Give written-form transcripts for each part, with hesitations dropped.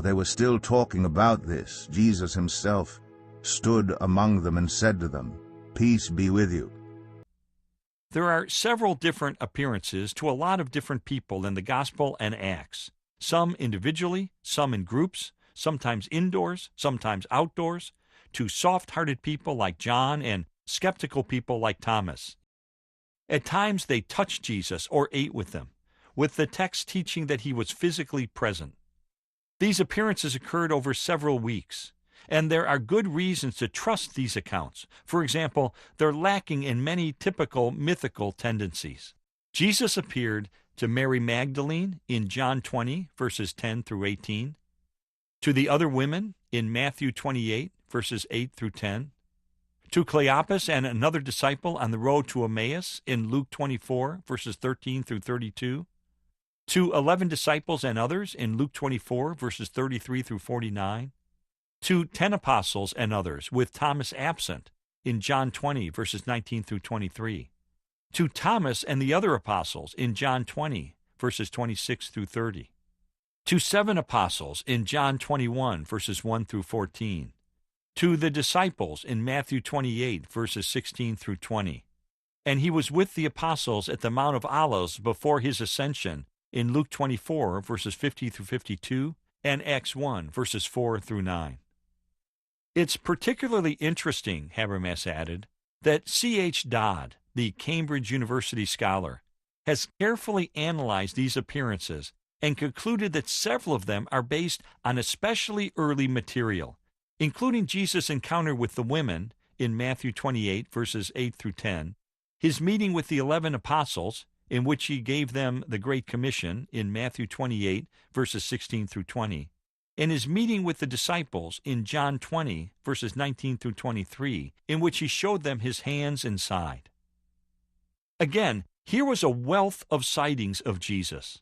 While they were still talking about this, Jesus himself stood among them and said to them, "Peace be with you." There are several different appearances to a lot of different people in the Gospel and Acts, some individually, some in groups, sometimes indoors, sometimes outdoors, to soft-hearted people like John and skeptical people like Thomas. At times they touched Jesus or ate with him, with the text teaching that he was physically present. These appearances occurred over several weeks, and there are good reasons to trust these accounts. For example, they're lacking in many typical mythical tendencies. Jesus appeared to Mary Magdalene in John 20, verses 10 through 18, to the other women in Matthew 28, verses 8 through 10, to Cleopas and another disciple on the road to Emmaus in Luke 24, verses 13 through 32, to 11 disciples and others in Luke 24, verses 33 through 49, to 10 apostles and others, with Thomas absent, in John 20, verses 19 through 23, to Thomas and the other apostles in John 20, verses 26 through 30, to 7 apostles in John 21, verses 1 through 14, to the disciples in Matthew 28, verses 16 through 20, and he was with the apostles at the Mount of Olives before his ascension in Luke 24, verses 50 through 52, and Acts 1, verses 4 through 9. It's particularly interesting, Habermas added, that C.H. Dodd, the Cambridge University scholar, has carefully analyzed these appearances and concluded that several of them are based on especially early material, including Jesus' encounter with the women in Matthew 28, verses 8 through 10, his meeting with the 11 apostles, in which he gave them the Great Commission in Matthew 28, verses 16 through 20, and his meeting with the disciples in John 20, verses 19 through 23, in which he showed them his hands and side. Again, here was a wealth of sightings of Jesus.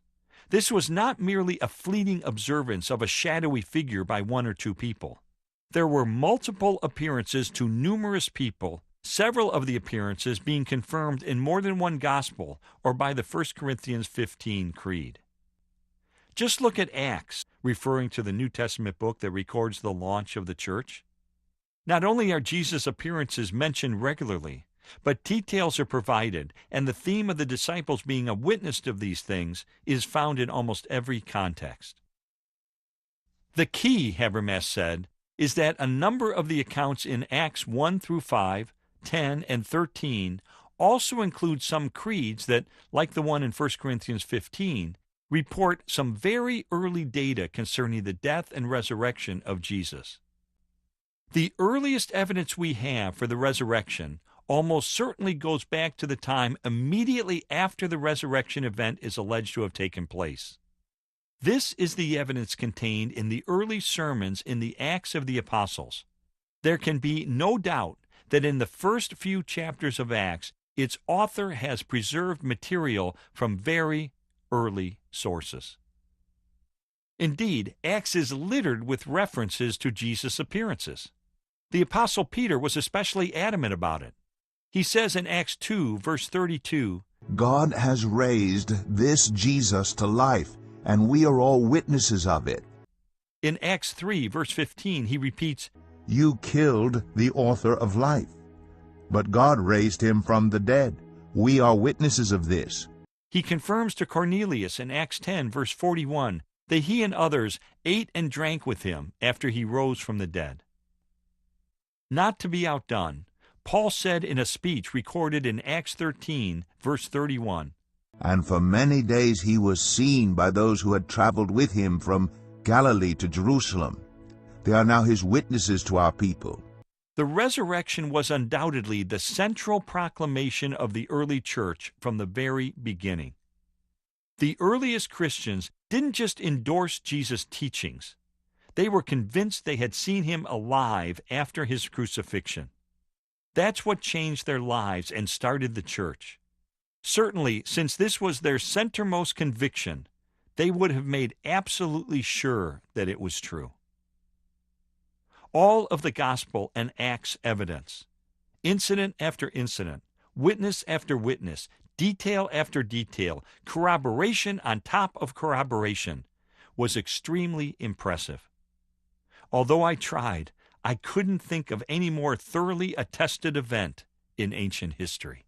This was not merely a fleeting observance of a shadowy figure by one or two people. There were multiple appearances to numerous people, several of the appearances being confirmed in more than one gospel or by the 1 Corinthians 15 creed. Just look at Acts, referring to the New Testament book that records the launch of the church. Not only are Jesus' appearances mentioned regularly, but details are provided, and the theme of the disciples being a witness of these things is found in almost every context. The key, Habermas said, is that a number of the accounts in Acts 1 through 5, 10, and 13 also include some creeds that, like the one in 1 Corinthians 15, report some very early data concerning the death and resurrection of Jesus. The earliest evidence we have for the resurrection almost certainly goes back to the time immediately after the resurrection event is alleged to have taken place. This is the evidence contained in the early sermons in the Acts of the Apostles. There can be no doubt that in the first few chapters of Acts, its author has preserved material from very early sources. Indeed, Acts is littered with references to Jesus' appearances. The Apostle Peter was especially adamant about it. He says in Acts 2, verse 32, "God has raised this Jesus to life, and we are all witnesses of it." In Acts 3, verse 15, he repeats, "You killed the author of life, but God raised him from the dead. We are witnesses of this." He confirms to Cornelius in Acts 10, verse 41, that he and others ate and drank with him after he rose from the dead. Not to be outdone, Paul said in a speech recorded in Acts 13, verse 31, "And for many days he was seen by those who had traveled with him from Galilee to Jerusalem. They are now his witnesses to our people." The resurrection was undoubtedly the central proclamation of the early church from the very beginning. The earliest Christians didn't just endorse Jesus' teachings. They were convinced they had seen him alive after his crucifixion. That's what changed their lives and started the church. Certainly, since this was their centermost conviction, they would have made absolutely sure that it was true. All of the gospel and Acts evidence, incident after incident, witness after witness, detail after detail, corroboration on top of corroboration, was extremely impressive. Although I tried, I couldn't think of any more thoroughly attested event in ancient history.